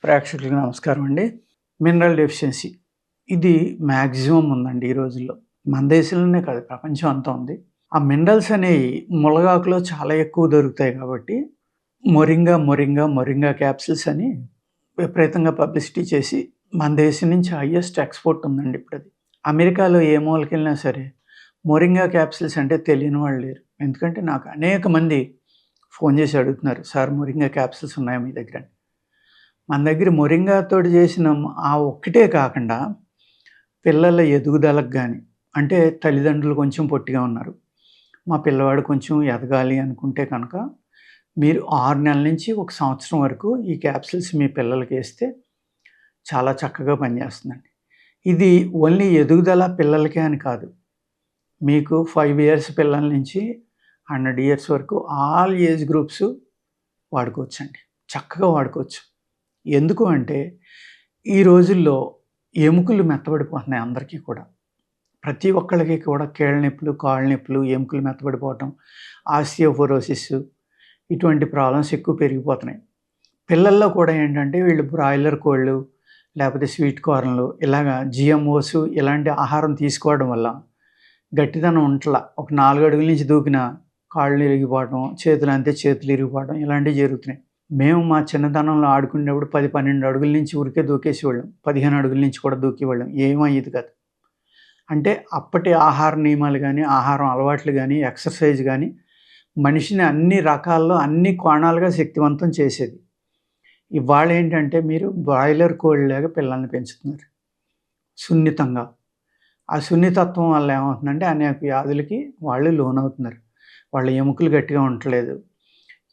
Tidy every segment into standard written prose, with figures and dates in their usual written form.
ప్రేక్షకులకు నమస్కారం అండి. మినరల్ డెఫిషియన్సీ ఇది మ్యాక్సిమం ఉందండి ఈ రోజుల్లో. మన దేశంలోనే కాదు, ప్రపంచం అంతా ఉంది. ఆ మినరల్స్ అనేవి మునగాకులో చాలా ఎక్కువ దొరుకుతాయి కాబట్టి మొరింగా క్యాప్సూల్స్ అని విపరీతంగా పబ్లిసిటీ చేసి మన దేశం నుంచి హైయెస్ట్ ఎక్స్‌పోర్ట్ ఉందండి ఇప్పుడది. అమెరికాలో ఏ మూలకెళ్ళినా సరే మొరింగా క్యాప్సూల్స్ అంటే తెలియని వాళ్ళు లేరు. ఎందుకంటే నాకు అనేక మంది ఫోన్ చేసి అడుగుతున్నారు, "సార్ మొరింగా క్యాప్సూల్స్ ఉన్నాయా మీ దగ్గర?" అని. మన దగ్గర మొరింగాతోటి చేసిన ఆ ఒక్కటే కాకుండా పిల్లల ఎదుగుదలకు గాని, అంటే తల్లిదండ్రులు కొంచెం పొట్టిగా ఉన్నారు, మా పిల్లవాడు కొంచెం ఎదగాలి అనుకుంటే కనుక మీరు 6 నెలల నుంచి 1 సంవత్సరం వరకు ఈ క్యాప్సూల్స్ మీ పిల్లలకేస్తే చాలా చక్కగా పనిచేస్తుందండి. ఇది ఓన్లీ ఎదుగుదల పిల్లలకే అని కాదు. మీకు 5 ఇయర్స్ పిల్లల నుంచి 100 ఇయర్స్ వరకు ఆల్ ఏజ్ గ్రూప్స్ వాడుకోవచ్చండి. చక్కగా వాడుకోవచ్చు. ఎందుకు అంటే ఈ రోజుల్లో ఎముకలు మెత్తబడిపోతున్నాయి అందరికీ కూడా. ప్రతి ఒక్కళ్ళకి కూడా కీళ్ళ నొప్పులు, కాళ్ళ నొప్పులు, ఎముకలు మెత్తబడిపోవటం, ఆస్టియోపోరోసిస్ ఇటువంటి ప్రాబ్లమ్స్ ఎక్కువ పెరిగిపోతున్నాయి. పిల్లల్లో కూడా ఏంటంటే వీళ్ళు బ్రాయిలర్ కోళ్ళు, లేకపోతే స్వీట్ కార్న్‌లు ఇలాగా జీఎంఓస్ ఇలాంటి ఆహారం తీసుకోవడం వల్ల గట్టిదనం ఉంటలా. ఒక 4 అడుగుల నుంచి దూకిన కాళ్ళు ఇరిగిపోవడం, చేతులు ఇరిగిపోవడం ఇలాంటివి జరుగుతున్నాయి. మేము మా చిన్నతనంలో ఆడుకునేటప్పుడు 10, 12 అడుగుల నుంచి ఊరికే దూకేసేవాళ్ళం. 15 అడుగుల నుంచి కూడా దూకేవాళ్ళం. ఏమయ్యేది కాదు. అంటే అప్పటి ఆహార నియమాలు గానీ, ఆహారం అలవాట్లు గానీ, ఎక్సర్సైజ్ గానీ మనిషిని అన్ని రకాల్లో, అన్ని కోణాలుగా శక్తివంతం చేసేది. ఇవాళేంటంటే మీరు బ్రాయిలర్ కోడిలాగా పిల్లల్ని పెంచుతున్నారు సున్నితంగా. ఆ సున్నితత్వం వల్ల ఏమవుతుందంటే అనేక వ్యాధులకి వాళ్ళు లోనవుతున్నారు. వాళ్ళ ఎముకలు గట్టిగా ఉండట్లేదు.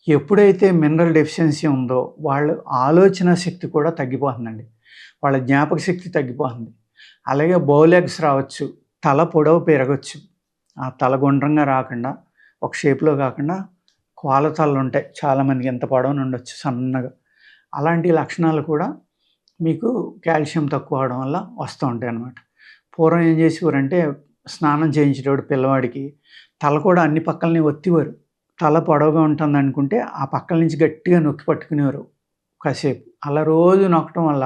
ఎప్పుడైతే మినరల్ డెఫిషియన్సీ ఉందో వాళ్ళ ఆలోచన శక్తి కూడా తగ్గిపోతుందండి. వాళ్ళ జ్ఞాపక శక్తి తగ్గిపోతుంది. అలాగే బౌలెగ్స్ రావచ్చు, తల పొడవు పెరగొచ్చు. ఆ తల గుండ్రంగా రాకుండా, ఒక షేప్‌లో కాకుండా కోల తలలుంటాయి. చాలామందికి ఎంత పొడవునుండొచ్చు సన్నగా. అలాంటి లక్షణాలు కూడా మీకు కాల్షియం తక్కువ అవ్వడం వల్ల వస్తూ ఉంటాయన్నమాట. పూర్వం ఏం చేసేవారంటే స్నానం చేయించేటప్పుడు పిల్లవాడికి తల కూడా అన్ని పక్కలని ఒత్తివారు. తల పొడవుగా ఉంటుందనుకుంటే ఆ పక్కల నుంచి గట్టిగా నొక్కి పట్టుకునేవారు కాసేపు. అలా రోజు నొక్కటం వల్ల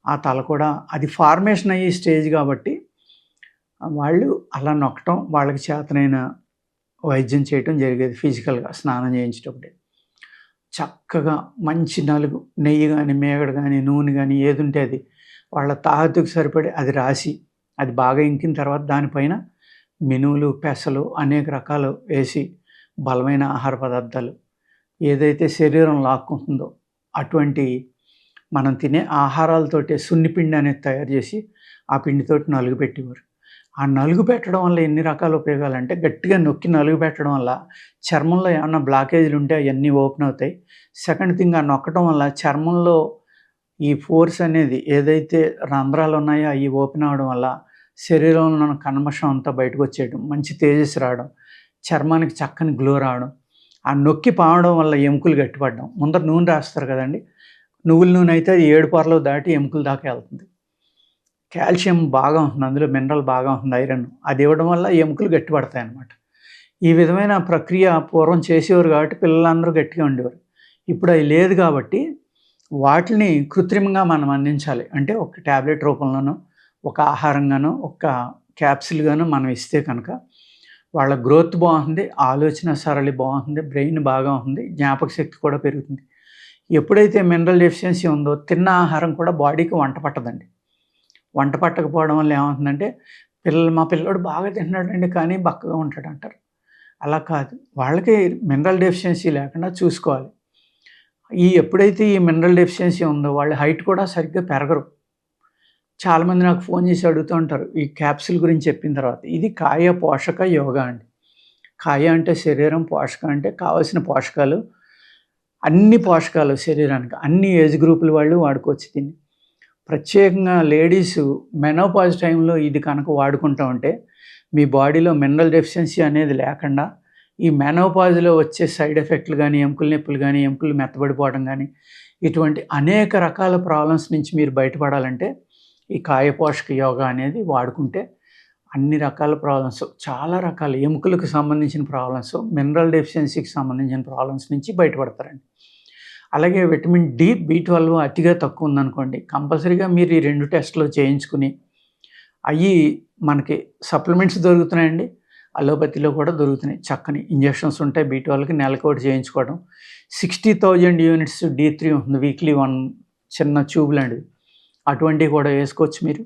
ఆ తల కూడా అది ఫార్మేషన్ అయ్యే స్టేజ్ కాబట్టి వాళ్ళు అలా నొక్కటం, వాళ్ళకి చేతనైన వైద్యం చేయటం జరిగేది ఫిజికల్‌గా స్నానం చేయించేటప్పుడే. చక్కగా మంచి నలుగు నెయ్యి గానీ, మీగడ గానీ, నూనె గానీ ఏదుంటే అది వాళ్ళ తాహతుకు సరిపడి అది రాసి, అది బాగా ఇంకిన తర్వాత దానిపైన మినుములు, పెసలు అనేక రకాలు వేసి బలమైన ఆహార పదార్థాలు ఏదైతే శరీరం లాక్కుంటుందో అటువంటి మనం తినే ఆహారాలతోటే సున్నిపిండి అనేది తయారు చేసి ఆ పిండితోటి నలుగు పెట్టేవారు. ఆ నలుగు పెట్టడం వల్ల ఎన్ని రకాల ఉపయోగాలంటే గట్టిగా నొక్కి నలుగు పెట్టడం వల్ల చర్మంలో ఏమన్నా బ్లాకేజీలు ఉంటే అవన్నీ ఓపెన్ అవుతాయి. సెకండ్ థింగ్ ఆ నొక్కడం వల్ల చర్మంలో ఈ పోర్స్ అనేది ఏదైతే రంధ్రాలు ఉన్నాయో అవి ఓపెన్ అవ్వడం వల్ల శరీరంలో ఉన్న కల్మషం అంతా బయటకు వచ్చేయడం, మంచి తేజస్సు రావడం, చర్మానికి చక్కని గ్లో రావడం, ఆ నొక్కి పావడం వల్ల ఎముకలు గట్టిపడడం. ముందర నూనె రాస్తారు కదండీ! నువ్వుల నూనె అయితే అది 7 పొరలు దాటి ఎముకల దాకా వెళ్తుంది. కాల్షియం బాగా ఉంటుంది, అందులో మినరల్ బాగా ఉంటుంది, ఐరన్. అది ఇవ్వడం వల్ల ఎముకలు గట్టిపడతాయన్నమాట. ఈ విధమైన ప్రక్రియ పూర్వం చేసేవారు కాబట్టి పిల్లలందరూ గట్టిగా ఉండేవారు. ఇప్పుడు అది లేదు కాబట్టి వాటిని కృత్రిమంగా మనం అందించాలి. అంటే ఒక టాబ్లెట్ రూపంలోనో, ఒక ఆహారంగానో, ఒక క్యాప్సూల్‌గానో మనం ఇస్తే కనుక వాళ్ళ గ్రోత్ బాగుంటుంది, ఆలోచన సరళి బాగుంటుంది, బ్రెయిన్ బాగా ఉంటుంది, జ్ఞాపక శక్తి కూడా పెరుగుతుంది. ఎప్పుడైతే మినరల్ డెఫిషియన్సీ ఉందో తిన్న ఆహారం కూడా బాడీకి వంట పట్టదండి. వంట పట్టకపోవడం వల్ల ఏమవుతుందంటే మా పిల్లోడు బాగా తింటున్నాడండి కానీ బక్కగా ఉంటాడంటారు. అలా కాదు. వాళ్ళకి మినరల్ డెఫిషియన్సీ లేకుండా చూసుకోవాలి. ఎప్పుడైతే ఈ మినరల్ డెఫిషియన్సీ ఉందో వాళ్ళ హైట్ కూడా సరిగ్గా పెరగరు. చాలామంది నాకు ఫోన్ చేసి అడుగుతూ ఉంటారు ఈ క్యాప్సూల్ గురించి చెప్పిన తర్వాత. ఇది కాయ పోషక యోగా అండి. కాయ అంటే శరీరం, పోషక అంటే కావాల్సిన పోషకాలు, అన్ని పోషకాలు శరీరానికి అన్ని ఏజ్ గ్రూపుల వాళ్ళు వాడుకోవచ్చు దీన్ని. ప్రత్యేకంగా లేడీసు మెనోపాజ్ టైంలో ఇది కనుక వాడుకుంటూ ఉంటే మీ బాడీలో మినరల్ డెఫిషియన్సీ అనేది లేకుండా ఈ మెనోపాజ్‌లో వచ్చే సైడ్ ఎఫెక్ట్‌లు గానీ, ఎముకల నొప్పులు గానీ, ఎముకలు మెత్తబడిపోవడం గానీ, ఇటువంటి అనేక రకాల ప్రాబ్లమ్స్ నుంచి మీరు బయటపడాలంటే ఈ కాయ పోషక యోగా అనేది వాడుకుంటే అన్ని రకాల ప్రాబ్లమ్స్, చాలా రకాల ఎముకలకు సంబంధించిన ప్రాబ్లమ్స్, మినరల్ డెఫిషియన్సీకి సంబంధించిన ప్రాబ్లమ్స్ నుంచి బయటపడతారండి. అలాగే విటమిన్ డి, బి12 అతిగా తక్కువ ఉందనుకోండి, కంపల్సరీగా మీరు ఈ 2 టెస్టులు చేయించుకుని, అయ్యి మనకి సప్లిమెంట్స్ దొరుకుతున్నాయండి. అలోపతిలో కూడా దొరుకుతున్నాయి. చక్కని ఇంజెక్షన్స్ ఉంటాయి బి12కి, నెలకోటి చేయించుకోవడం. 60,000 యూనిట్స్ డి3 ఉంటుంది. వీక్లీ 1 చిన్న ట్యూబ్ లాంటిది. అటువంటివి కూడా వేసుకోవచ్చు మీరు.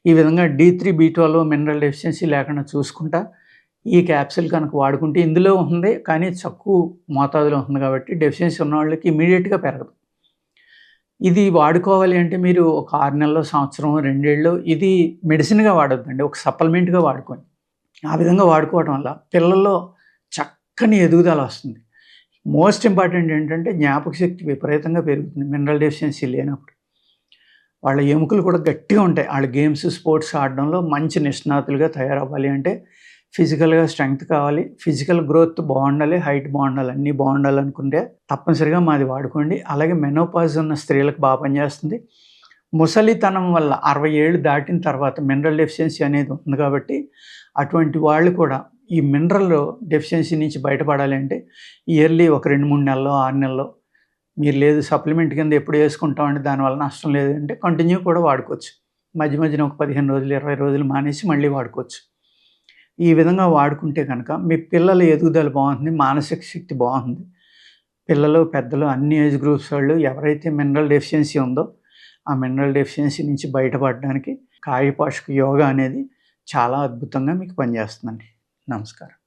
ఈ విధంగా డి3, బి12 మినరల్ డెఫిషియన్సీ లేకుండా చూసుకుంటా ఈ క్యాప్సూల్ కనుక వాడుకుంటే, ఇందులో ఉంది కానీ తక్కువ మోతాదులో ఉంది కాబట్టి డెఫిషియన్సీ ఉన్న వాళ్ళకి ఇమీడియట్‌గా పెరగదు. ఇది వాడుకోవాలి అంటే మీరు ఒక 6 నెలలు, సంవత్సరం, 2 ఏళ్ళు ఇది మెడిసిన్‌గా వాడొద్దండి. ఒక సప్లిమెంట్‌గా వాడుకోండి. ఆ విధంగా వాడుకోవడం వల్ల పిల్లల్లో చక్కని ఎదుగుదల వస్తుంది. మోస్ట్ ఇంపార్టెంట్ ఏంటంటే జ్ఞాపక శక్తి విపరీతంగా పెరుగుతుంది మినరల్ డెఫిషియన్సీ లేనప్పుడు. వాళ్ళ ఎముకలు కూడా గట్టిగా ఉంటాయి. వాళ్ళు గేమ్స్, స్పోర్ట్స్ ఆడడంలో మంచి నిష్ణాతులుగా తయారవ్వాలి అంటే ఫిజికల్‌గా స్ట్రెంగ్త్ కావాలి. ఫిజికల్ గ్రోత్ బాగుండాలి, హైట్ బాగుండాలి, అన్నీ బాగుండాలనుకుంటే తప్పనిసరిగా మాది వాడుకోండి. అలాగే మెనోపాజ్ ఉన్న స్త్రీలకు బాగా పనిచేస్తుంది. ముసలితనం వల్ల 60 ఏళ్ళు దాటిన తర్వాత మినరల్ డెఫిషియన్సీ అనేది ఉంది కాబట్టి అటువంటి వాళ్ళు కూడా ఈ మినరల్ డెఫిషియన్సీ నుంచి బయటపడాలి అంటే ఇయర్లీ ఒక 2, 3 నెలల్లో, 6 నెలల్లో మీరు లేదు సప్లిమెంట్ కింద ఎప్పుడు వేసుకుంటామంటే దానివల్ల నష్టం లేదంటే కంటిన్యూ కూడా వాడుకోవచ్చు. మధ్య మధ్యన ఒక 15 రోజులు, 20 రోజులు మానేసి మళ్ళీ వాడుకోవచ్చు. ఈ విధంగా వాడుకుంటే కనుక మీ పిల్లల ఎదుగుదల బాగుంటుంది, మానసిక శక్తి బాగుంటుంది. పిల్లలు, పెద్దలు అన్ని ఏజ్ గ్రూప్స్ వాళ్ళు ఎవరైతే మినరల్ డెఫిషియన్సీ ఉందో ఆ మినరల్ డెఫిషియన్సీ నుంచి బయటపడడానికి కాయ పోషక యోగా అనేది చాలా అద్భుతంగా మీకు పనిచేస్తుందండి. నమస్కారం.